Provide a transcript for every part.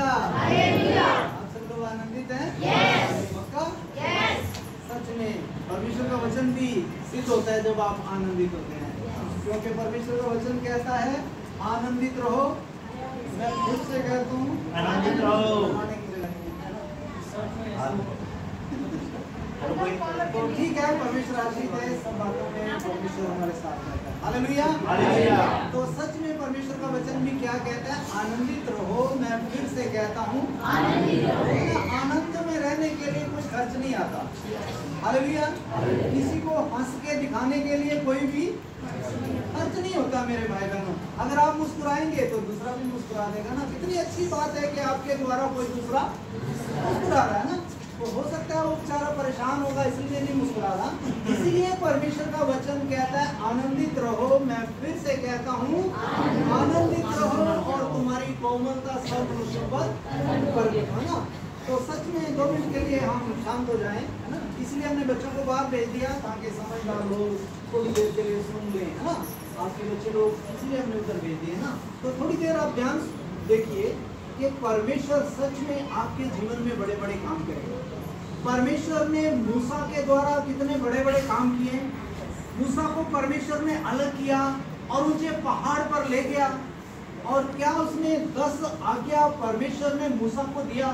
आप सब लोग आनंदित हैं? पक्का? सच में परमेश्वर का वचन भी सिद्ध होता है जब आप आनंदित होते हैं, क्योंकि परमेश्वर का वचन कहता है आनंदित रहो। मैं खुद से कहता हूँ आनंदित रहो। तो ठीक है, परमेश्वर आशीष है, सब बातों में परमेश्वर हमारे साथ रहता है। हालेलुया। तो सच में परमेश्वर का वचन भी क्या कहता है? आनंदित रहो। मैं फिर से कहता हूँ आनंद में रहने के लिए कुछ खर्च नहीं आता। हालेलुया। किसी को हंस के दिखाने के लिए कोई भी खर्च नहीं होता मेरे भाई बहनों। अगर आप मुस्कुराएंगे तो दूसरा भी मुस्कुरा देगा ना। कितनी अच्छी बात है कि आपके द्वारा कोई दूसरा मुस्कुरा रहा है ना। तो हो सकता है वो बेचारा परेशान होगा इसलिए नहीं मुस्कुरा रहा। इसीलिए परमेश्वर का वचन कहता है आनंदित रहो। मैं फिर से कहता हूँ आनंदित रहो और तुम्हारी कोमलता सब मनुष्यों पर है ना। तो सच में 2 मिनट के लिए हम शांत हो जाएं, है ना। इसलिए हमने बच्चों को बाहर भेज दिया ताकि समझदार लोग थोड़ी देर के लिए सुन लें, है ना। आपके बच्चे लोग इसलिए हमने उधर भेज दिए ना। तो थोड़ी देर आप ध्यान देखिए कि परमेश्वर सच में आपके जीवन में बड़े बड़े काम करेगा। परमेश्वर ने मूसा के द्वारा कितने बड़े बड़े काम किए। मूसा को परमेश्वर ने अलग किया और ऊंचे पहाड़ पर ले गया। और क्या उसने 10 आज्ञा परमेश्वर ने मूसा को दिया?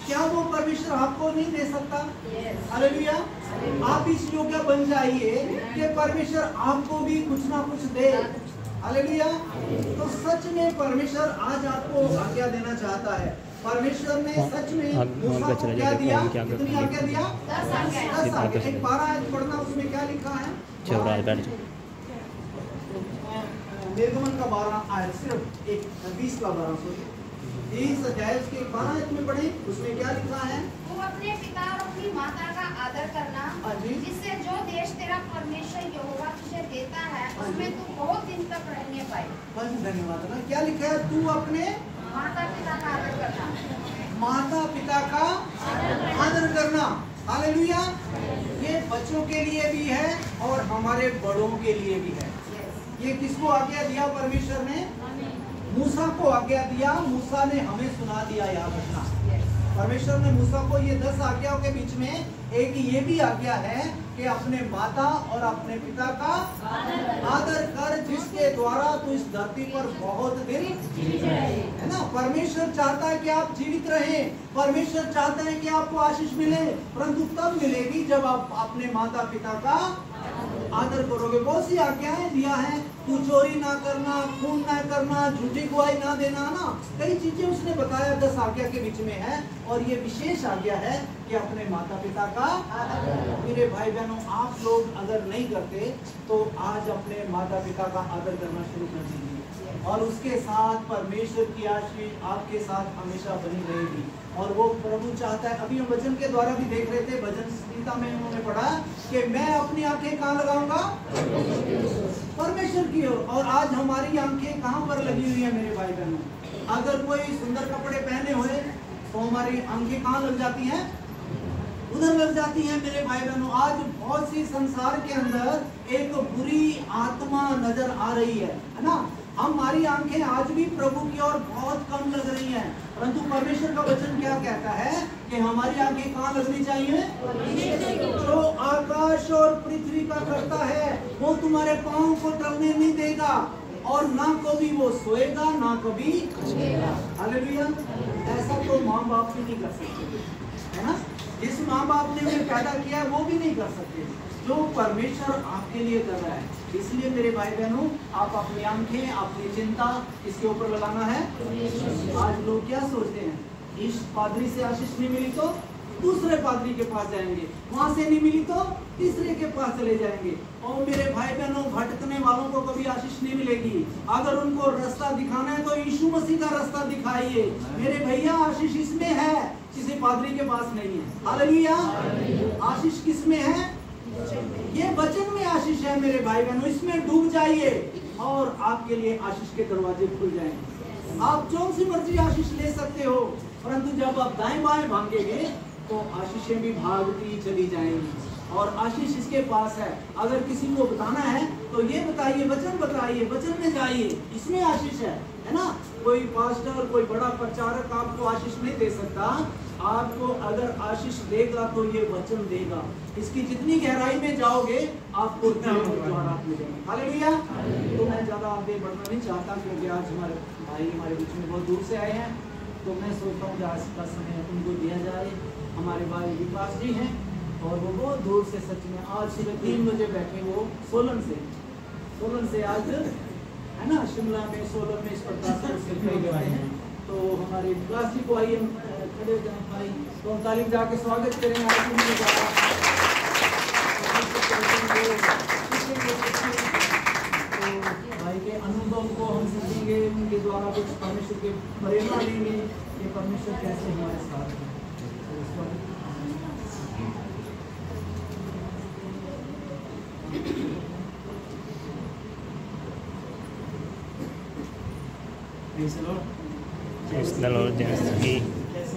क्या वो परमेश्वर आपको नहीं दे सकता? हालेलुया। आप इस योग्य बन जाइए कि परमेश्वर आपको भी कुछ ना कुछ दे। हालेलुया। तो सच में परमेश्वर आज आपको आज्ञा देना चाहता है। परमेश्वर ने सच में मूसा को क्या दिया? कितनी आज्ञा दिया? 10 आज्ञा। एक 12 आयत पढ़ना, उसमें क्या लिखा है? निर्गमन का 12 आयत, सिर्फ एक 20 का 12 30 अध्याय उसके 12 आयत में पढ़े, उसमें क्या लिखा है? तू अपने पिता और अपनी माता का आदर करना, जिससे जो देश तेरा परमेश्वर यहोवा तुझे देता है उसमें तू बहुत दिन तक रहने पाए। बस धन्यवाद ना। क्या लिखा है? तू अपने माता पिता का आदर करना। माता पिता का आदर करना। हालेलुया। ये बच्चों के लिए भी है और हमारे बड़ों के लिए भी है। ये किसको आज्ञा दिया परमेश्वर ने? मूसा को आज्ञा दिया। मूसा ने हमें सुना दिया। याद रखना, परमेश्वर ने मूसा को ये 10 आज्ञाओं के बीच में एक ये भी आज्ञा है कि अपने माता और अपने पिता का आदर कर, जिसके द्वारा तू इस धरती पर बहुत दिन, है ना। परमेश्वर चाहता है कि आप जीवित रहें। परमेश्वर चाहता है कि आपको आशीष मिले, परंतु तब मिलेगी जब आप अपने माता पिता का आदर करोगे। बहुत सी आज्ञाएं दिया है। तू चोरी ना करना, खून ना करना, झूठी गवाही ना देना, ना कई चीजें उसने बताया 10 आज्ञा के बीच में है। और ये विशेष आज्ञा है कि अपने माता पिता का मेरे भाई बहनों, आप लोग अगर नहीं करते तो आज अपने माता पिता का आदर करना शुरू कर दीजिए और उसके साथ परमेश्वर की आशीष आपके साथ हमेशा बनी रहेगी। और वो प्रभु चाहता है। अभी हम वचन के द्वारा भी देख रहे थे, भजन संहिता में उन्होंने पढ़ा कि मैं अपनी आंखें कहाँ लगाऊंगा? परमेश्वर की ओर। और आज हमारी आंखें कहाँ पर लगी हुई है मेरे भाई बहनों? अगर कोई सुंदर कपड़े पहने हुए तो हमारी आंखें कहाँ लग जाती हैं? उधर लग जाती हैं मेरे भाई बहनों। आज बहुत सी संसार के अंदर एक बुरी आत्मा नजर आ रही है ना। हमारी आंखें आज भी प्रभु की ओर बहुत कम लग रही हैं, परंतु परमेश्वर का वचन क्या कहता है कि हमारी आंखें कहाँ लगनी चाहिए? जो आकाश और पृथ्वी का करता है वो तुम्हारे पाँव को टलने नहीं देगा और ना कभी वो सोएगा ना कभी हालेलुया। ऐसा तो माँ बाप भी नहीं कर सकते, है ना। जिस माँ बाप ने उन्हें पैदा किया वो भी नहीं कर सकते जो परमेश्वर आपके लिए कर रहा है। इसलिए मेरे भाई बहनों, आप अपनी आंखें, अपनी चिंता इसके ऊपर लगाना है। आज लोग क्या सोचते हैं? इस पादरी से आशीष नहीं मिली तो दूसरे पादरी के पास जाएंगे, वहां से नहीं मिली तो तीसरे के पास चले जाएंगे। और मेरे भाई बहनों, भटकने वालों को कभी आशीष नहीं मिलेगी। अगर उनको रास्ता दिखाना है तो यीशु मसीह का रास्ता दिखाइए। मेरे भैया, आशीष इसमें है, किसी पादरी के पास नहीं है। हालेलुया। आशीष किसमें है? ये वचन में आशीष है मेरे भाई बहनों। इसमें डूब जाइए और आपके लिए आशीष के दरवाजे खुल जाएंगे। आप जो सी मर्जी आशीष ले सकते हो, परंतु जब आप दाएं बाएं भागेंगे तो आशीषें भी भागती चली जाएंगी। और आशीष इसके पास है। अगर किसी को बताना है तो ये बताइए, वचन बताइए, वचन में जाइए, इसमें आशीष है ना। कोई पास्टर, कोई बड़ा प्रचारक आपको आशीष नहीं दे सकता। आपको अगर आशीष देगा तो ये वचन देगा। इसकी जितनी गहराई में जाओगे आपको उतना आप मिलेंगे। हालेलुया। तो मैं ज़्यादा आगे बढ़ना नहीं चाहता क्योंकि आज हमारे भाई हमारे बीच में बहुत दूर से आए हैं, तो मैं सोचता हूँ कि आज का समय उनको दिया जाए। हमारे भाई विकास जी हैं और वो बहुत दूर से, सच में आज सुबह 3 बजे बैठे, वो सोलन से आज है ना, शिमला में सोलन में इस प्रकार से गए हैं। तो हमारे विकास जी को आइए खड़े हो जाए भाई, तो हम तालीम जाके स्वागत करेंगे। भाई के अनुभव को हम सीखेंगे, उनके द्वारा कुछ परमेश्वर के प्रेरणा लेंगे कि परमेश्वर कैसे हमारे साथ है। कैसे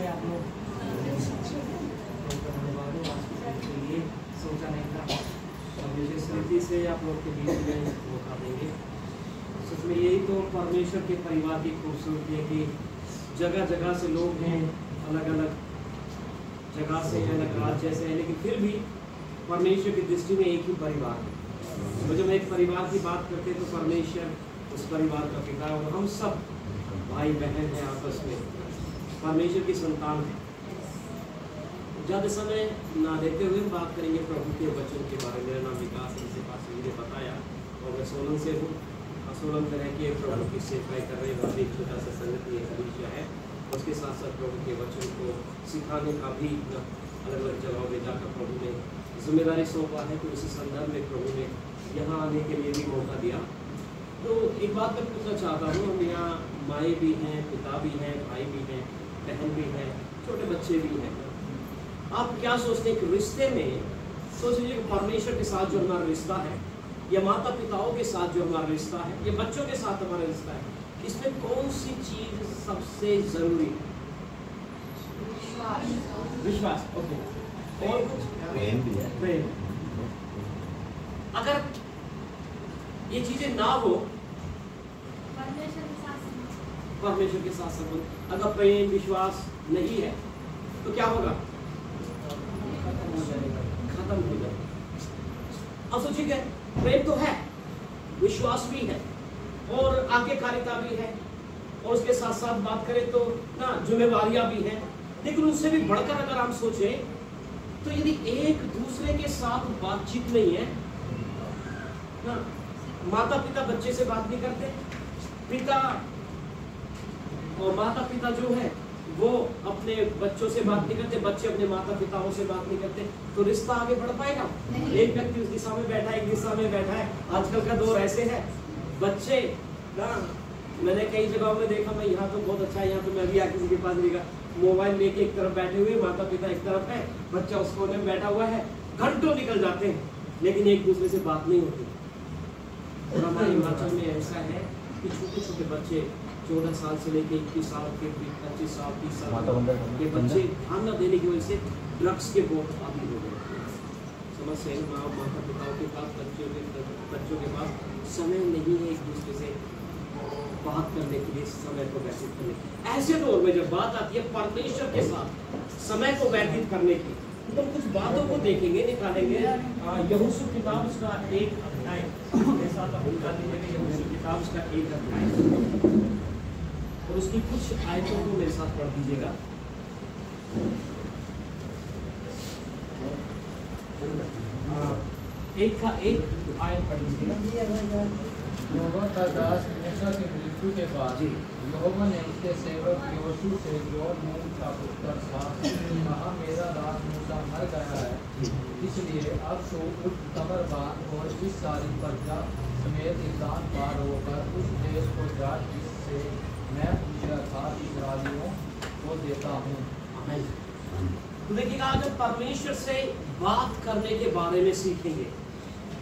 आप लोग? सोचा नहीं था से आप लोग के बीच में मौका देंगे। सच में यही तो परमेश्वर के परिवार की खूबसूरती है कि जगह जगह से लोग हैं, अलग अलग जगह से, अलग राज्य से हैं, लेकिन फिर भी परमेश्वर की दृष्टि में एक ही परिवार है। तो जब एक परिवार की बात करते हैं तो परमेश्वर उस परिवार का पिता है और हम सब भाई बहन हैं, आपस में परमेश्वर की संतान है। ज़्यादा समय ना देते हुए बात करेंगे प्रभु के वचन के बारे में। मेरा नाम विकास, इनसे पास मुझे बताया और मैं सोलन से हूँ। सोलन में रह के प्रभु की सेवाएं कर रहे हैं। एक छोटा सा संगति कलीसिया है, उसके साथ साथ प्रभु के वचन को सिखाने का भी अलग अलग जगहों में जाकर प्रभु ने जिम्मेदारी सौंपा है। तो इसी संदर्भ में प्रभु ने यहाँ आने के लिए भी मौका दिया। तो एक बात मैं पूछना चाहता हूँ, हम यहाँ माए भी हैं, पिता भी हैं, भाई भी हैं, बहन भी हैं, छोटे बच्चे भी हैं। आप क्या सोचते हैं कि रिश्ते में, सोच लीजिए परमेश्वर के साथ जो हमारा रिश्ता है, या माता पिताओं के साथ जो हमारा रिश्ता है, या बच्चों के साथ हमारा रिश्ता है, इसमें कौन सी चीज सबसे जरूरी है? विश्वास। ओके। और कुछ? प्रेम भी है। प्रेम। अगर ये चीजें ना हो, परमेश्वर के साथ संबंध, अगर प्रेम विश्वास नहीं है तो क्या होगा? खत्म हो जाएगा। अब सोचिए, प्रेम तो है, विश्वास भी है और आज्ञाकारिता भी है, और उसके साथ साथ बात करें तो ना जिम्मेवारियां भी हैं। लेकिन उससे भी बढ़कर अगर हम सोचें तो यदि एक दूसरे के साथ बातचीत नहीं है ना, माता पिता बच्चे से बात नहीं करते, पिता और माता पिता जो है वो अपने बच्चों से बात नहीं करते, बच्चे अपने माता पिताओं से बात नहीं करते, तो रिश्ता आगे बढ़ पाएगा? एक व्यक्ति उस दिशा में बैठा है, एक दिशा में बैठा है। आजकल का दौर ऐसे है, बच्चे ना, मैंने कई जगहों में देखा, मैं यहाँ तो बहुत अच्छा है, यहाँ तो मैं भी किसी के पास देखा, मोबाइल लेके एक तरफ बैठे हुए, माता पिता एक तरफ है, बच्चा उस कोने में बैठा हुआ है, घंटों निकल जाते हैं लेकिन एक दूसरे से बात नहीं होती। और हमारे हिमाचल में ऐसा है कि छोटे छोटे बच्चे 14 साल से लेकर 21 साल के 25 साल 30 साल के बच्चे ध्यान न देने की वजह से ड्रग्स के बहुत आदी हो गए। समस्या माता पिताओं के पास बच्चों के पास समय नहीं है एक दूसरे से बात करने के लिए, समय को व्यतीत करने की। ऐसे दौर में जब बात आती है परमेश्वर के साथ समय को व्यतीत करने की, तो कुछ बातों को देखेंगे, निकालेंगे। यहोशू किताब उसका 1 अध्याय मेरे साथ आप निकाल लीजिएगा। यहोशू किताब उसका 1 अध्याय और उसकी कुछ आयतों को मेरे साथ पढ़ दीजिएगा। एक का एक आयत पढ़ लीजिएगा। यहोवा का दास मूसा की मृत्यु के बाद यहोवा ने उसके सेवक यहोशू से जो नून का पुत्र था कहा, मेरा दास मूसा मर गया है, इसलिए अब तो उठ कमर बांध और इस सारी प्रजा समेत यरदन पार होकर उस देश को जा जिससे मैं पूछा था इस्राएलियों को देता हूँ। तो देखिएगा, आज हम परमेश्वर से बात करने के बारे में सीखेंगे।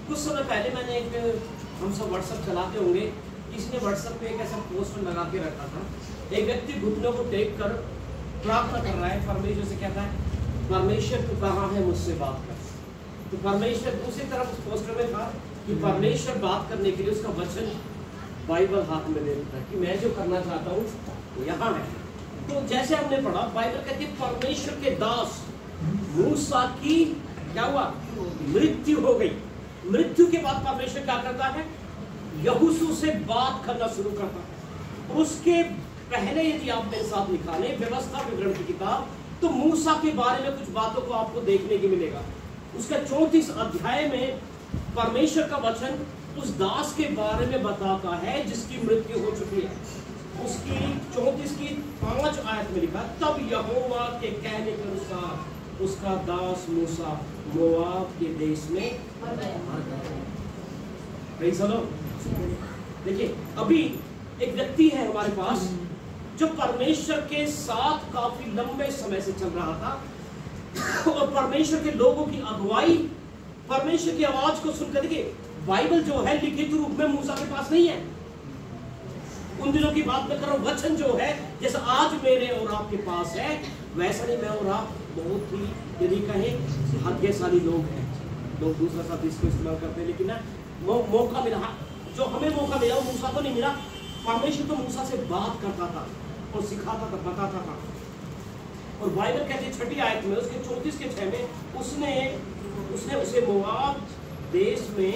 कुछ समय पहले मैंने हम सब व्हाट्सएप चलाते होंगे, किसी ने व्हाट्सएप पे एक ऐसा पोस्ट लगा के रखा था, एक व्यक्ति घुटनों को टेक कर प्रार्थना कर रहा है, परमेश्वर से कहता है, परमेश्वर तू कहाँ है, मुझसे बात कर। तो परमेश्वर दूसरी तरफ उस पोस्टर में था कि परमेश्वर बात करने के लिए उसका वचन बाइबल हाथ में ले लेता है कि मैं जो करना चाहता हूँ वो यहाँ है। तो जैसे हमने पढ़ा, बाइबल कहती है परमेश्वर के दास मूसा की क्या हुआ, मृत्यु हो गई। मृत्यु के बाद परमेश्वर क्या करता है, यहोशू से बात करना शुरू करता है। उसके पहले यदि आप मेरे साथ निकालें व्यवस्था विवरण की किताब, तो मूसा के बारे में कुछ बातों को आपको देखने की मिलेगा। उसका 34 अध्याय में परमेश्वर का वचन उस दास के बारे में बताता है जिसकी मृत्यु हो चुकी है। उसकी 34 की 5 आयत में लिखा, तब यहोवा के कहने के अनुसार उसका दास मूसा मोआब के देश में मर गया। देखिए, अभी एक व्यक्ति है हमारे पास जो परमेश्वर के साथ काफी लंबे समय से चल रहा था और परमेश्वर के लोगों की अगुवाई, परमेश्वर की आवाज को सुनकर, देखिए बाइबल जो है लिखित रूप में मूसा के पास नहीं है। उन दिनों की बात मैं कर रहा हूं। वचन जो है जैसा आज मेरे और आपके पास है, वैसा नहीं। मैं और आप बहुत ही यदि कहें भाग्यशाली लोग हैं। लोग दूसरा शब्द इसको इस्तेमाल करते हैं, लेकिन ना मौका मिला, जो हमें मौका मिला वो मूसा को नहीं मिला। परमेश्वर तो मूसा से बात करता था और सिखाता था, बताता था। और बाइबल कहती है 6 आयत में, उसके 34 के 6 में उसने उसे मोआब देश में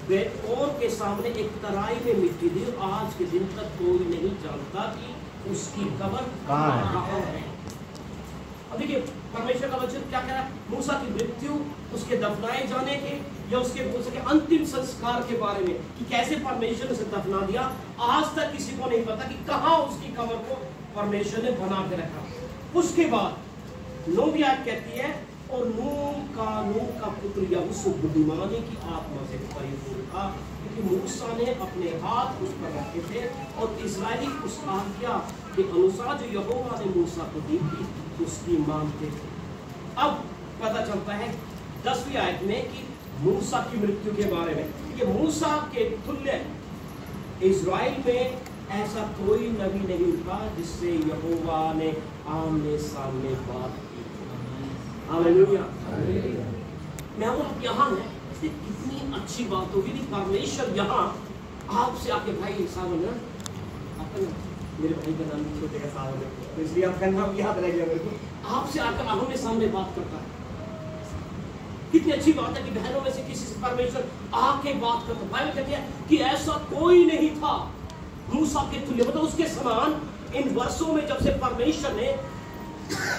बेतौर के सामने एक तराई में मिट्टी दी। आज के दिन तक कोई नहीं जानता कि उसकी कब्र कहाँ है। अब देखिए परमेश्वर का वचन क्या कह रहा है, मूसा की मृत्यु, उसके दफनाए जाने के या उसके अंतिम संस्कार के बारे में कि कैसे परमेश्वर ने उसे दफना दिया। आज तक किसी को नहीं पता कि कहाँ उसकी कब्र को परमेश्वर ने बना के रखा। उसके बाद 9वीं आयत कहती है, और नूह का पुत्र यहोशू बुद्धिमानी की आत्मा से परिपूर्ण था, क्योंकि मूसा ने अपने हाथ उस पर रखे थे और इस्राएली उस आज्ञा के अनुसार जो यहोवा ने मूसा को दी थी उसकी मानते थे। अब पता चलता है 10वीं आयत में कि मूसा की मृत्यु के बारे में, कि मूसा के तुल्य इस्राएल में ऐसा कोई नबी नहीं था जिससे यहोवा ने आमने सामने बात की। हालेलुया। मैं आप यहाँ हैं, कितनी अच्छी बात होगी कि परमेश्वर यहाँ आपसे आके, भाई सावन है आपका, मेरे भाई का नाम छोटे का सावन है तो इसलिए आपका नाम याद रह गया मेरे को, आपसे आकर आमने सामने बात करता है। कितनी अच्छी बात है कि बहनों में से किसी से परमेश्वर आके बात करता है। बाइबल कहती है कि ऐसा कोई नहीं था मूसा के तुल्य, मतलब उसके समान। इन वर्षों में जब से परमेश्वर ने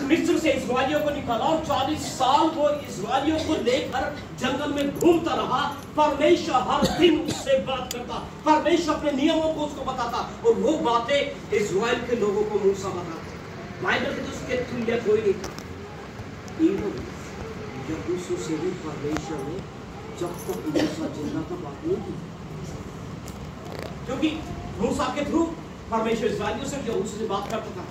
मिस्र से इस्राएलियों को निकाला और 40 साल वो इस्राएलियों को लेकर जंगल में घूमता रहा, परमेश्वर हर दिन उससे बात करता, परमेश्वर अपने नियमों को उसको बताता और वो बातें इस्राएल के लोगों को मूसा बताता। बाइबल के उसके तुल्य कोई नहीं था। यहोशू से भी परमेश्वर ने जब तक मूसा जिंदा था बात नहीं की, क्योंकि मूसा के थ्रू परमेश्वर इस्राएलियों से यहोशू से बात करता था।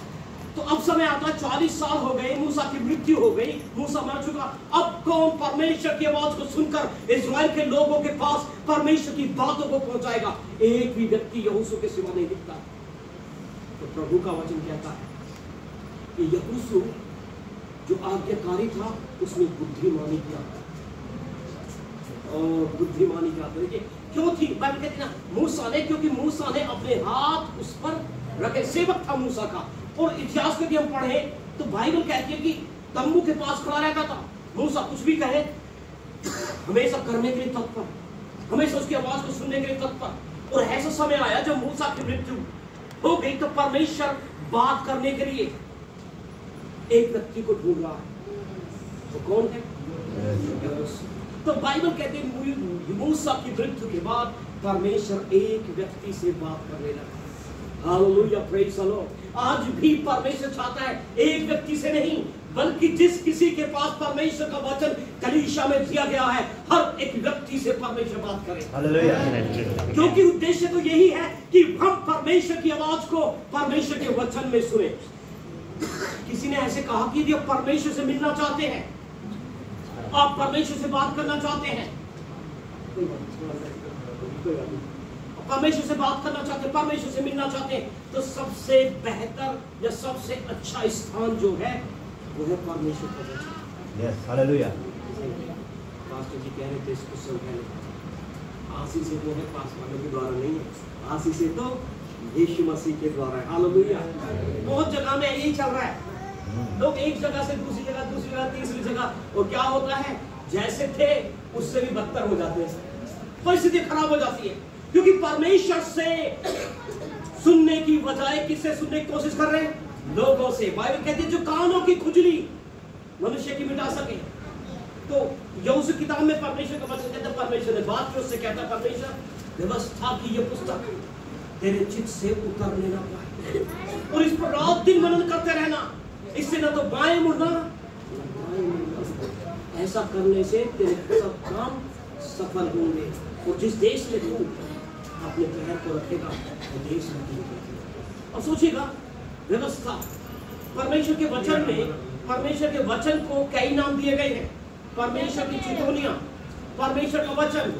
तो अब समय आता, 40 साल हो गए, मूसा की मृत्यु हो गई, मूसा मर चुका। अब कौन परमेश्वर की आवाज को सुनकर इस्राएल के लोगों के पास परमेश्वर की बातों को पहुंचाएगा? एक भी व्यक्ति यहोशू के सिवा नहीं दिखता। तो प्रभु का वचन कहता है कि यहोशू जो आज्ञाकारी था उसने बुद्धिमानी किया, और बुद्धिमानी क्या देखिए क्यों थी? बाइबल कहती है ना, मूसा ने, क्योंकि मूसा ने अपने हाथ उस पर रखे, सेवक था मूसा का। और इतिहास में भी हम पढ़े तो बाइबल कहती है कि तंबू के पास खड़ा रहता था। मूसा कुछ भी कहे हमेशा करने के लिए तत्पर, हमेशा उसकी आवाज को सुनने के लिए तत्पर। और ऐसा समय आया जब मूसा की मृत्यु हो गई तो परमेश्वर बात करने के लिए एक व्यक्ति को ढूंढ रहा है। तो कौन है? तो बाइबल कहती है मूसा की मृत्यु के बाद परमेश्वर एक व्यक्ति से बात करने लगा। Hallelujah, praise the Lord. आज भी परमेश्वर चाहता है एक व्यक्ति से नहीं, बल्कि जिस किसी के पास परमेश्वर का वचन कलीसिया में दिया गया है, हर एक व्यक्ति से परमेश्वर बात करे। हालेलुया। क्योंकि उद्देश्य तो यही है कि हम परमेश्वर की आवाज को परमेश्वर के वचन में सुने। किसी ने ऐसे कहा कि यदि आप परमेश्वर से मिलना चाहते हैं, आप परमेश्वर से बात करना चाहते हैं, परमेश्वर से बात करना चाहते हैं, परमेश्वर से मिलना चाहते हैं, तो सबसे बेहतर या सबसे अच्छा स्थान जो है वो है परमेश्वर का वचन। Yes, hallelujah. पास्टर जी कह रहे थे इसको समझाने, आशीष तो है पास वालों के द्वारा नहीं है, आशीष तो यीशु मसीह के द्वारा है। हालेलुया। बहुत जगह में यही चल रहा है, लोग एक जगह से दूसरी जगह तीसरी जगह, और क्या होता है जैसे थे उससे भी बदतर हो जाते हैं, परिस्थिति खराब हो जाती है, क्योंकि परमेश्वर से सुनने की बजाय किससे सुनने की कोशिश कर रहे हैं? लोगों से। बाइबल कहती है जो कानों की खुजली मनुष्य की मिटा सके। तो यहोशू किताब में परमेश्वर का वचन कहता है, परमेश्वर ने बात की, उससे कहता है परमेश्वर व्यवस्था की ये पुस्तक तेरे चित्त से उतरने ना पाए, और इस पर रात दिन मनन करते रहना, इससे ना तो बाएं मुड़ना ना दाएं मुड़ना। ऐसा करने से तेरे सब काम सफल होंगे, और जिस देश में तू अपने पैर को रखेगा वो देश में। और सोचिएगा व्यवस्था, परमेश्वर के वचन में, परमेश्वर के वचन को कई नाम दिए गए हैं। परमेश्वर की चितौनियां, परमेश्वर का वचन,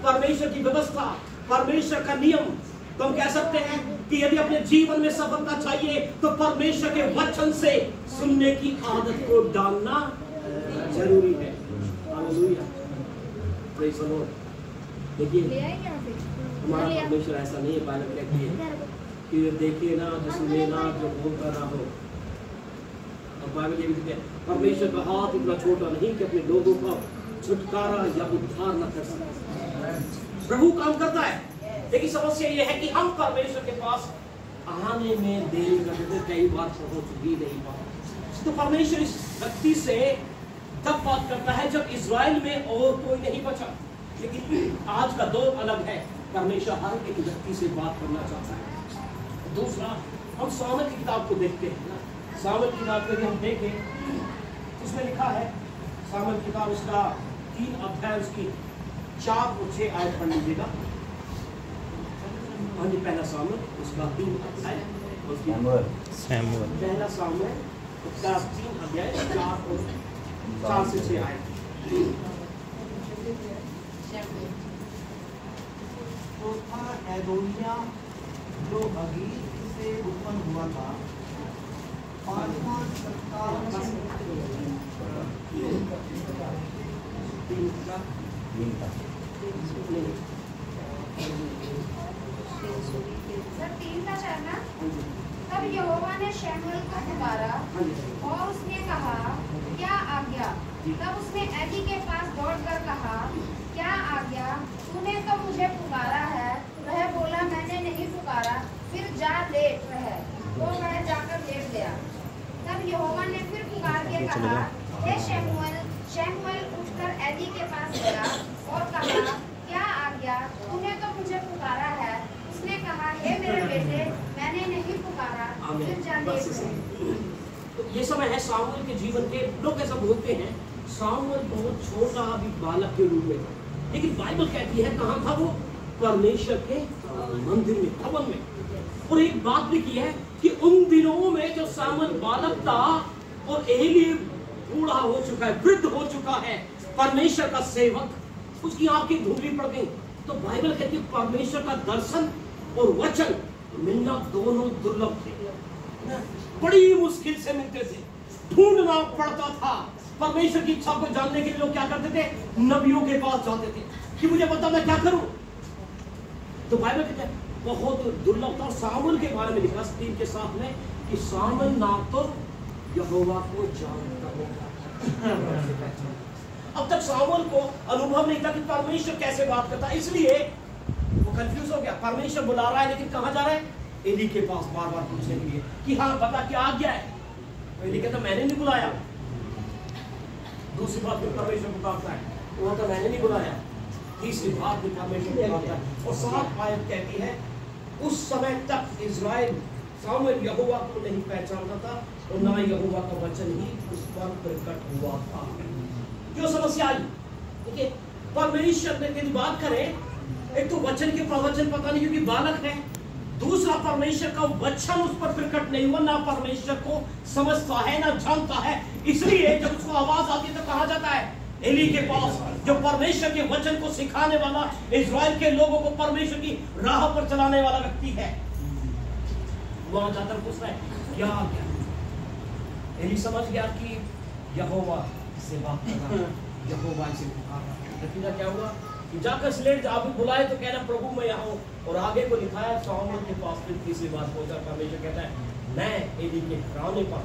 परमेश्वर की व्यवस्था, परमेश्वर का नियम। तो हम कह सकते हैं कि यदि अपने जीवन में सफलता चाहिए तो परमेश्वर के वचन से सुनने की आदत को डालना जरूरी है। Hallelujah, praise the Lord. देखिए हमारा परमेश्वर ऐसा नहीं है, बाइबल कहती है कि देखिए ना जो सुने ना जो बोलता ना हो। और बाइबल ये भी कहती है परमेश्वर का हाथ इतना छोटा नहीं कि अपने लोगों का छुटकारा या उद्धार न कर सके। प्रभु काम करता है, लेकिन समस्या ये है कि हम परमेश्वर के पास आने में देरी करते थे, कई बार पहुंच भी नहीं पाते। तो परमेश्वर इस व्यक्ति से तब बात करता है जब इज़राइल में और कोई नहीं बचा। लेकिन आज का दौर अलग है, परमेश्वर हर एक व्यक्ति से बात करना चाहता है। दूसरा, हम सामुएल की किताब को देखते हैं। सामुएल की किताब को हम देखें, उसमें लिखा है, सामुएल की किताब उसका 3 अध्याय उसकी 4 और 6 आयत पढ़ लीजिएगा। हाँ जी, पहला सामुएल उसका 3 अध्याय, पहला सामुएल उसका 3 अध्याय 4 से 6 आयत। तो था एदोनिया जो हगीत से उत्पन्न हुआ था, 5वां तब यहोवा ने शमूएल को पुकारा और उसने कहा क्या आज्ञा? तब उसने एली के पास दौड़कर कहा क्या आज्ञा? तूने तो मुझे पुकारा है। वह बोला मैंने नहीं पुकारा, फिर जा लेट रह। तो वह जाकर लेट गया। तब यहोवा ने फिर पुकार के कहा हे शमूएल। शमूएल उठकर एली के पास गया और कहा क्या आज्ञा? तूने तो मुझे पुकारा है। उसने कहा हे मेरे बेटे, मैंने नहीं पुकारा, फिर जा लेट रह। तो ये समय है सामुएल के जीवन के। लोग ऐसा बोलते हैं सामुएल बहुत छोटा अभी बालक के रूप में था, लेकिन बाइबल कहती है कहाँ था वो? परमेश्वर के मंदिर में, भवन में। और एक बात भी की है कि उन दिनों में जो सामुएल बालक था और एली बूढ़ा हो चुका है, वृद्ध हो चुका है, परमेश्वर का सेवक, उसकी आंखें धुंधली पड़ गई। तो बाइबल कहती है परमेश्वर का दर्शन और वचन मिलना दोनों दुर्लभ थे, बड़ी मुश्किल से मिलते थे, ढूंढना पड़ता था। परमेश्वर की इच्छा को जानने के लिए लोग क्या करते थे? नबियों के पास जाते थे कि मुझे बता मैं क्या करूं। तो बाइबल कहते हैं बहुत दुर्लभ था। सामुएल के बारे में लिखा 3 के 7 में कि सामुएल ना तो यहोवा को जानता होगा। अब तक सामुएल को अनुभव नहीं था कि परमेश्वर कैसे बात करता, इसलिए वो कंफ्यूज हो गया। परमेश्वर बुला रहा है लेकिन कहां जा रहा है? एली के पास बार बार पूछने के लिए कि हाँ बता क्या आज्ञा है। तो एली कहता मैंने नहीं बुलाया। दूसरी बात में परमेश्वर बुलाता है, वो तो मैंने नहीं बुलाया। तीसरी बात में परमेश्वर बुलाता है। और 7 आयत कहती है उस समय तक इज़राइल सामुएल यहोवा को नहीं पहचानता था और ना यहोवा का वचन ही उस पर प्रकट हुआ था। क्यों समस्या आई? देखिए परमेश्वर ने यदि बात करें, एक तो वचन के प्रवचन पता नहीं क्योंकि बालक है, दूसरा परमेश्वर का वचन उस पर प्रकट नहीं हुआ, ना परमेश्वर को समझता है ना जानता है। इसलिए जब उसको आवाज आती है तो कहा जाता है एली के पास, जो परमेश्वर के वचन को सिखाने वाला, इज़राइल के लोगों को परमेश्वर की राह पर चलाने वाला व्यक्ति है। वहां जाकर पूछता है क्या आज्ञा? एली समझ गया कि यहोवा से बात कर रहा है, यहोवा से पुकार रहा है। नतीजा क्या हुआ? कि जाकर स्लेट आप बुलाए तो कहना प्रभु मैं यहाँ हूँ। और आगे को लिखा है सामुएल के पास फिर तीसरी बार पहुंचा, परमेश्वर कहता है मैं एली के घराने पर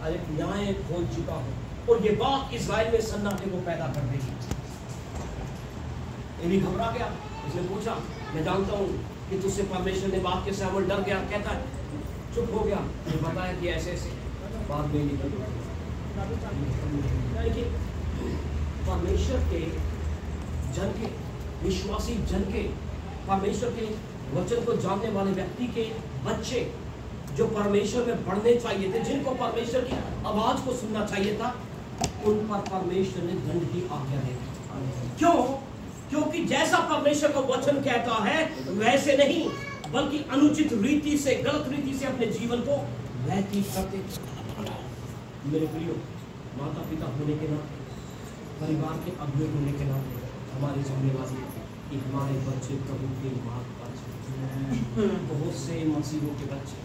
एक न्याय खोल चुका हूँ और ये बात इजराइल में सन्नाटे को पैदा कर देगी। एली घबरा गया, उसने पूछा मैं जानता हूँ कि तुझसे परमेश्वर ने बात के सामने डर गया, कहता है चुप हो गया, ये बताया कि ऐसे ऐसे बात में निकल। परमेश्वर के जन के, विश्वासी जन के, परमेश्वर के वचन को जानने वाले व्यक्ति के बच्चे जो परमेश्वर में बढ़ने चाहिए थे, जिनको परमेश्वर की आवाज को सुनना चाहिए था, उन पर परमेश्वर ने दंड की आज्ञा दे दी। क्यों? क्योंकि जैसा परमेश्वर का वचन कहता है वैसे नहीं, बल्कि अनुचित रीति से, गलत रीति से अपने जीवन को व्यतीत करते। मेरे प्रियो, माता पिता होने के नाते, परिवार के अगुवे होने के नाते हमारी जिम्मेवारी है कि हमारे बच्चे प्रभु के मार्ग पर चलें। बहुत से मसीहों के बच्चे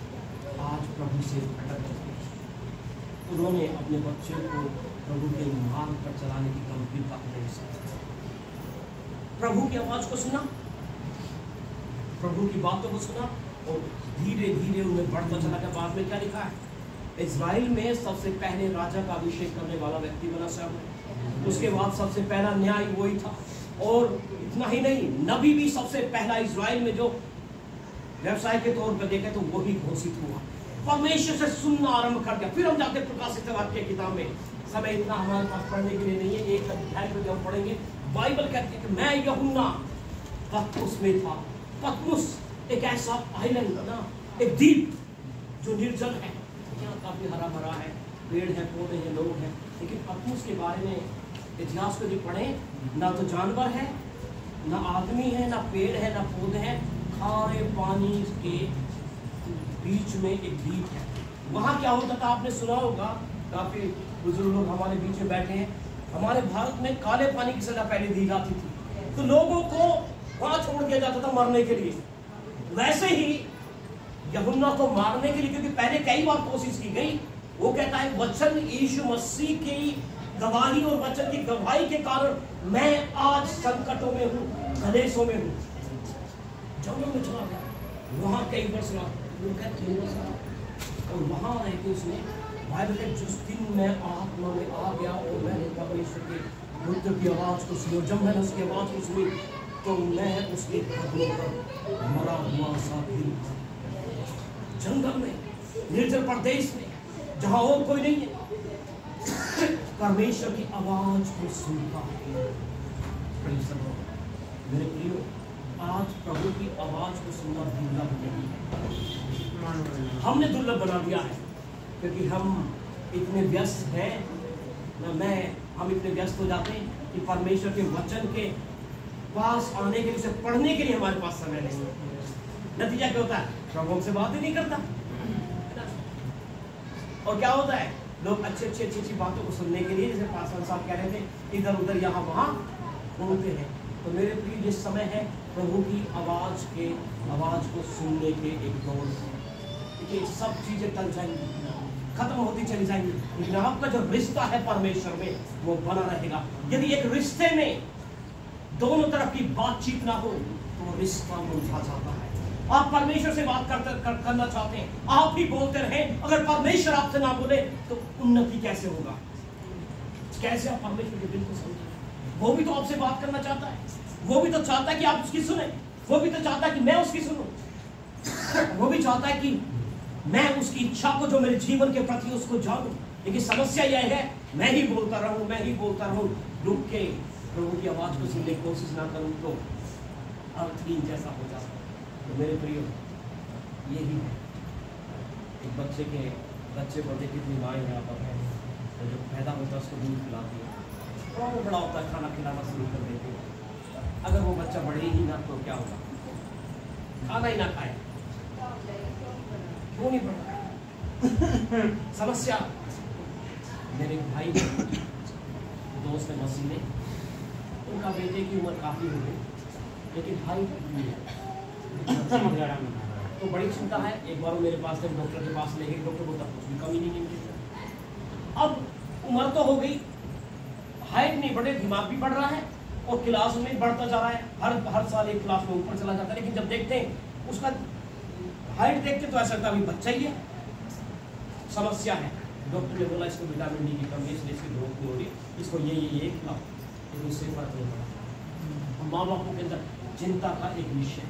आज प्रभु से भटक गए, उन्होंने अपने बच्चे को प्रभु के मार्ग पर चलाने की गंभीरता नहीं समझी। प्रभु की आवाज को सुना, प्रभु की बातों को सुना और धीरे धीरे उन्हें बढ़ता चला गया। बाद में क्या लिखा है? इजराइल में सबसे पहले राजा का अभिषेक करने वाला व्यक्ति बना शाऊल। उसके बाद सबसे पहला न्याय वही था, और इतना ही नहीं, नबी भी सबसे पहला इजराइल में जो व्यवसाय के तौर पर देखे तो वही घोषित हुआ। परमेश्वर से सुनना आरंभ कर दिया। फिर हम जाते प्रकाशित वाक्य की किताब में, समय इतना हमारे पास पढ़ने के लिए नहीं है, एक अध्याय में जब पढ़ेंगे बाइबल कहती है कि मैं यूहन्ना पतमुस में था। पतमुस एक ऐसा आइलैंड ना, एक द्वीप जो निर्जल है, यहाँ काफी हरा भरा है, पेड़ है, पौधे हैं, लोग हैं, लेकिन पतमुस के बारे में इतिहास को यदि पढ़े, ना तो जानवर है, ना आदमी है, ना पेड़ है, ना पौधे हैं, खारे पानी के बीच में एक द्वीप है। वहाँ क्या होता था आपने सुना होगा, काफी बुजुर्ग लोग हमारे बीच में बैठे हैं। हमारे भारत में काले पानी की सजा पहले दी जाती थी, तो लोगों को वहाँ छोड़ दिया जाता था मरने के लिए। वैसे ही यूहन्ना को मारने के लिए, क्योंकि पहले कई बार कोशिश की गई, वो कहता है वचन यीशु मसीह की गवाही और वचन की गवाही के कारण मैं आज संकटों में हूँ, कलेशों में हूँ। जंगल में चला गया, वहाँ कई वर्ष रहा, और वहाँ रह के उसने बाइबल के जिस दिन मैं आत्मा में आ गया और मैंने परमेश्वर के पुत्र की आवाज को सुनी, जब मैंने उसकी आवाज को सुनी तो मैं उसके कदमों पर मरा हुआ सा दिल, जंगल में, निर्जल प्रदेश में, जहाँ और कोई नहीं है, परमेश्वर की आवाज को सुनता है। मेरे प्रियो, आज प्रभु की आवाज को सुनना दुर्लभ नहीं है, हमने दुर्लभ बना दिया है, क्योंकि हम इतने व्यस्त हैं ना, हम इतने व्यस्त हो जाते हैं कि परमेश्वर के वचन के पास आने के लिए, उसे पढ़ने के लिए हमारे पास समय नहीं है। नतीजा क्या होता है? प्रभु हमसे बात ही नहीं करता। और क्या होता है? लोग अच्छी बातों को सुनने के लिए, जैसे पासवान साहब कह रहे थे, इधर उधर यहाँ वहाँ घूमते हैं। तो मेरे प्रिय, ये समय है प्रभु की आवाज को सुनने के एक दौर है। देखिए, सब चीजें टल जाएंगी, खत्म होती चली जाएंगी, लेकिन आपका जो रिश्ता है परमेश्वर में वो बना रहेगा। यदि एक रिश्ते में दोनों तरफ की बातचीत ना हो तो रिश्ता मुरझा जाता है। आप परमेश्वर से बात करना चाहते हैं, आप भी बोलते रहें, अगर परमेश्वर आपसे ना बोले तो उन्नति कैसे होगा? कैसे आप परमेश्वर के दिल को समझें? वो भी तो आपसे बात करना चाहता है, वो भी तो चाहता है कि आप उसकी सुने, वो भी तो चाहता है कि मैं उसकी सुनूं, वो भी चाहता है कि मैं उसकी इच्छा को, जो मेरे जीवन के प्रति, उसको जानूं। लेकिन समस्या यह है, मैं ही बोलता रहूं, रुक के प्रभु की आवाज को सुनने की कोशिश ना करूं तो अर्थहीन जैसा हो जाता है। तो मेरे प्रियो, यही है, एक बच्चे को देखिए, कितनी माएँ यहाँ पर है, तो जो पैदा होता है उसको दूध खिलाती है, और वो बड़ा होता है, खाना खिलाना शुरू कर देते हैं। अगर वो बच्चा बढ़े ही ना तो क्या होगा? खाना ही ना खाए, क्यों नहीं बढ़ा? समस्या। मेरे भाई दोस्त है मसीह में, उनका बेटे की उम्र काफ़ी हो गई, लेकिन भाई तो बड़ी चिंता है। एक बार मेरे पास से डॉक्टर के पास ले गए, डॉक्टर बोलता कुछ भी कमी नहीं है। अब उम्र तो हो गई, हाइट नहीं बढ़े, दिमाग भी बढ़ रहा है, और क्लास में बढ़ता जा रहा है, हर साल एक क्लास में ऊपर चला जाता है, लेकिन जब देखते हैं उसका हाइट देखते तो ऐसा लगता है अभी बच्चा ही है। समस्या है, डॉक्टर ने बोला इसको विटामिन डी की कमी है, इसलिए इसकी ग्रोथ नहीं हो रही, इसको ये खिलाओ, लेकिन उससे फर्क नहीं पड़ा। माँ बापों के अंदर चिंता का एक विषय।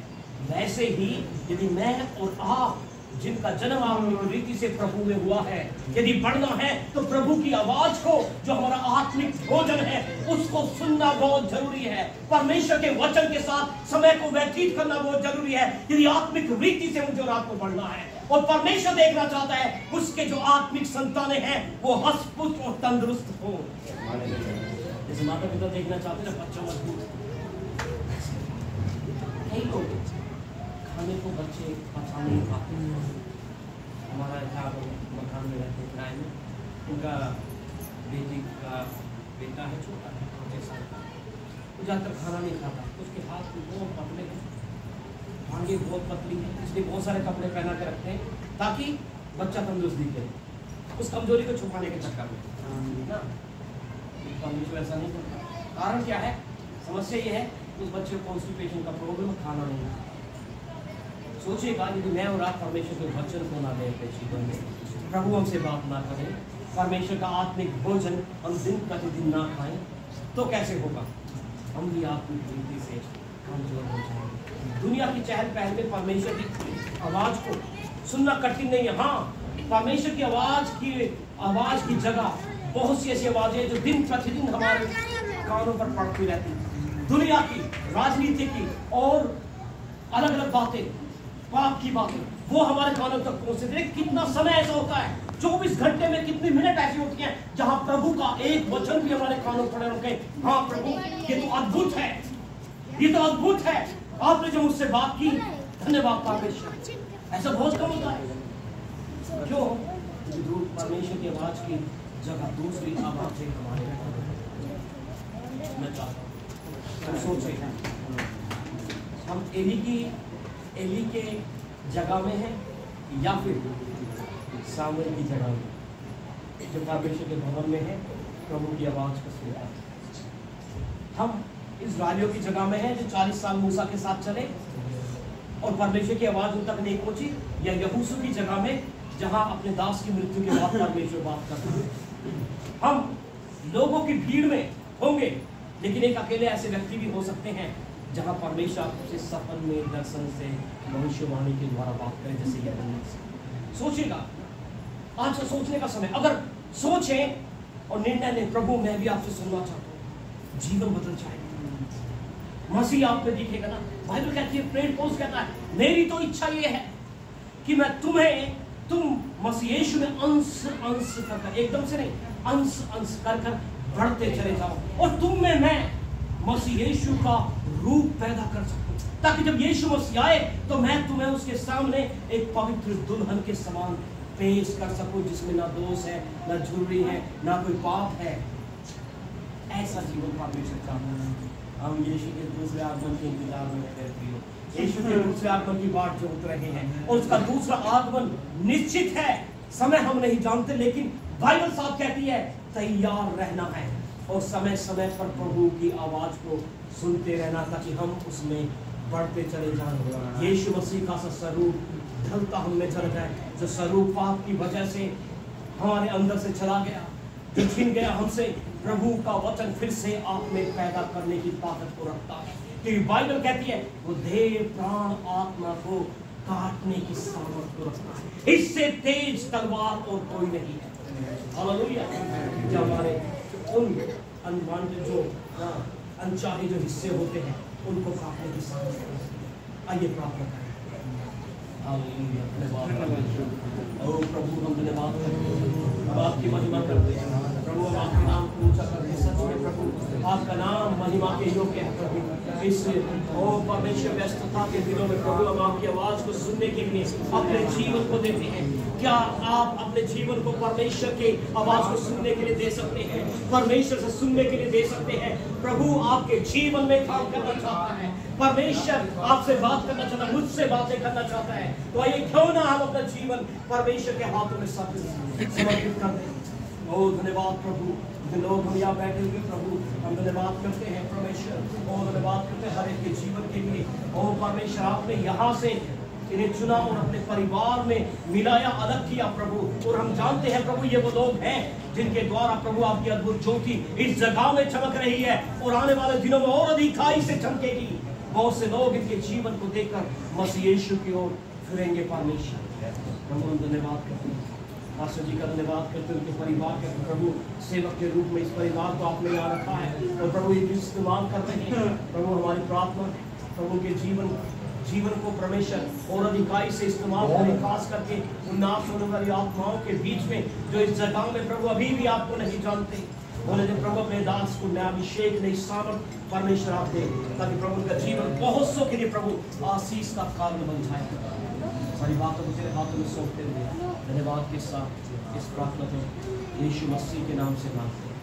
वैसे ही यदि मैं और आप जिनका जन्म आत्मिक रीति से प्रभु में हुआ है, यदि बढ़ना है तो प्रभु की आवाज को, जो हमारा आत्मिक भोजन है, उसको सुनना बहुत जरूरी है। परमेश्वर के वचन के साथ समय को व्यतीत करना बहुत जरूरी है, यदि आत्मिक रीति से मुझे और आपको बढ़ना है। और परमेश्वर देखना चाहता है उसके जो आत्मिक संतानें हैं वो हष्ट-पुष्ट और तंदुरुस्त हो। जैसे माता पिता देखना चाहते हैं बच्चा मजबूत। कई लोग खाने को बच्चे पचा नहीं पाते। हमारा था मकान में रहते किराए में, उनका बेटी का बेटा है, छोटा है, 5 साल का, वो ज़्यादातर खाना नहीं खाता। उसके हाथ में बहुत पतले हैं, भांगे बहुत पतली है, इसलिए बहुत सारे कपड़े पहना के रखते हैं ताकि बच्चा तंदुरुस्त दिखे, उस कमजोरी को छुपाने के चक्कर में ना। परमेश्वर ऐसा नहीं करता। कारण क्या है? समस्या ये है उस बच्चे को कॉन्स्टिपेशन का प्रॉब्लम, खाना नहीं। सोचिएगा यदि मैं और आप परमेश्वर के वचन को ना दें अपने जीवन में, प्रभु हमसे बात ना करें, परमेश्वर का आत्मिक भोजन हम दिन प्रतिदिन ना खाएं, तो कैसे होगा? हम भी आत्मिक रीति से कमजोर हो जाएंगे। दुनिया की चहल पहल में परमेश्वर की आवाज को सुनना कठिन नहीं है। हाँ, परमेश्वर की आवाज की जगह बहुत सी ऐसी आवाजें जो दिन प्रतिदिन हमारे कानों पर पड़ती रहती हैं। दुनिया की, राजनीति की और अलग अलग बातें, पाप की बातें, वो हमारे कानों तक पहुंचते हैं। कितना समय ऐसा होता है, 24 घंटे में कितनी मिनट ऐसी होती हैं जहां प्रभु का एक वचन भी हमारे कानों पर रुके। हाँ प्रभु, ये तो अद्भुत है, ये तो अद्भुत है, आपने जो मुझसे बात की, धन्यवाद परमेश्वर। ऐसा बहुत कम होता है। क्यों? परमेश्वर की आवाज की जगह दूसरी आवाजें हमारे मैं चाहता हूँ हम सोचे हम एली के जगह में हैं या फिर सामुएल की जगह में, जो परमेश्वर के भवन में है, प्रभु की आवाज को सुनता है। हम इस्राएलियों की जगह में है जो 40 साल मूसा के साथ चले और परमेश्वर की आवाज उन तक नहीं पहुंची, या यहोशू की जगह में जहां अपने दास की मृत्यु के बाद परमेश्वर बात करते हैं। हम लोगों की भीड़ में होंगे, लेकिन एक अकेले ऐसे व्यक्ति भी हो सकते हैं जहां परमेश्वर आपसे सपन में, दर्शन से, भविष्यवाणी के द्वारा बात करें, जैसे यह सोचिएगा। आज का सोचने का समय, अगर सोचें और निर्णय लें, प्रभु मैं भी आपसे सुनना चाहता हूँ, जीवन बदल जाएगा, मसीह आप में दिखेगा ना। बाइबल कहती है, प्रेरित पौलुस कहता है, मेरी तो इच्छा ये है कि मैं तुम मसीह यीशु में अंश कर, एकदम से नहीं, अंश कर बढ़ते चले जाओ, और तुम में मैं मसीह यीशु का रूप पैदा कर सकूं, ताकि जब यीशु मसीह आए तो मैं तुम्हें उसके सामने एक पवित्र दुल्हन के समान पेश कर सकूं, जिसमें ना दोष है, ना झुर्री है, ना कोई पाप है। ऐसा जीवन परमेश्वर चाहता है। हम यीशु के दूसरे आगमन के इंतजार में रहते हो, यीशु के दूसरे आगमन की बाट जोत रहे हैं, और उसका दूसरा आगमन निश्चित है। समय हम नहीं जानते, लेकिन बाइबल साफ कहती है तैयार रहना है और समय समय पर प्रभु की आवाज को सुनते रहना, ताकि हम उसमें बढ़ते चले जाएं। यीशु मसीह का स्वरूप ढलता हमने चल जाए, जो स्वरूप पाप की वजह से हमारे अंदर से चला गया, जो छीन गया हमसे, प्रभु का वचन फिर से आप में पैदा करने की ताकत को रखता है। क्योंकि बाइबल कहती है वो देह प्राण आत्मा को काटने की सामर्थ को रखता है, इससे तेज तलवार और कोई नहीं है। हालेलुया। जब हमारे उन अनवांटेड जो अनचाहे जो हिस्से होते हैं उनको काटने की सामर्थ, आइए प्रार्थना करें। हालेलुया। ओ प्रभु हम धन्यवाद करते हैं, आपकी महिमा करते हैं प्रभु, हम आपके नाम को ऊंचा करते हैं। सच में प्रभु आपका नाम महिमा के योग्य है प्रभु। इस ओ परमेश्वर व्यस्तता के दिनों में प्रभु हम आपकी आवाज को सुनने के लिए अपने जीवन को देते हैं। क्या आप अपने जीवन को परमेश्वर की आवाज को सुनने के लिए दे सकते हैं, परमेश्वर से सुनने के लिए दे सकते हैं? प्रभु आपके जीवन में काम करना चाहता है, परमेश्वर आपसे बात करना चाहता है, मुझसे बातें करना चाहता है। तो आइए क्यों ना हम अपना जीवन परमेश्वर के हाथों में समर्पित कर दें ओ धन्यवाद प्रभु, जिन लोग हम यहाँ बैठे हुए प्रभु, हम धन्यवाद करते हैं परमेश्वर, ओ धन्यवाद करते हैं हर एक के जीवन के लिए। ओ परमेश्वर, आपने यहाँ से इन्हें चुना और अपने परिवार में मिलाया, अलग किया प्रभु। और हम जानते हैं प्रभु, ये वो लोग हैं जिनके द्वारा प्रभु आपकी अद्भुत ज्योति इस जगह में चमक रही है और आने वाले दिनों में और अधिकाई से चमकेगी। बहुत से लोग इनके जीवन को देखकर मसीह यीशु की ओर फिरेंगे परमेश्वर। हम धन्यवाद करते हैं, पास्टर जी का धन्यवाद करते हैं, उनके परिवार के प्रभु सेवक के रूप में इस परिवार को आपने यहाँ रखा है और प्रभु ये इस्तेमाल कर रहे हैं प्रभु। हमारी प्रार्थना प्रभु के जीवन को परमेश्वर और अधिकाई से इस्तेमाल करें, खास करके उन नाश होने वाली आत्माओं के बीच में जो इस जगह में प्रभु अभी भी आपको नहीं जानते। बोले जो प्रभु अपने दास को न्यायाभिषेक नहीं सामर्थ परमेश्वर आप दे, ताकि प्रभु का जीवन बहुत सौ के लिए प्रभु आशीष का कारण बन जाए। सारी बातों को तेरे हाथों में सौंपते हुए धन्यवाद के साथ इस प्रार्थना को यीशु मसीह के नाम से मांगते हैं।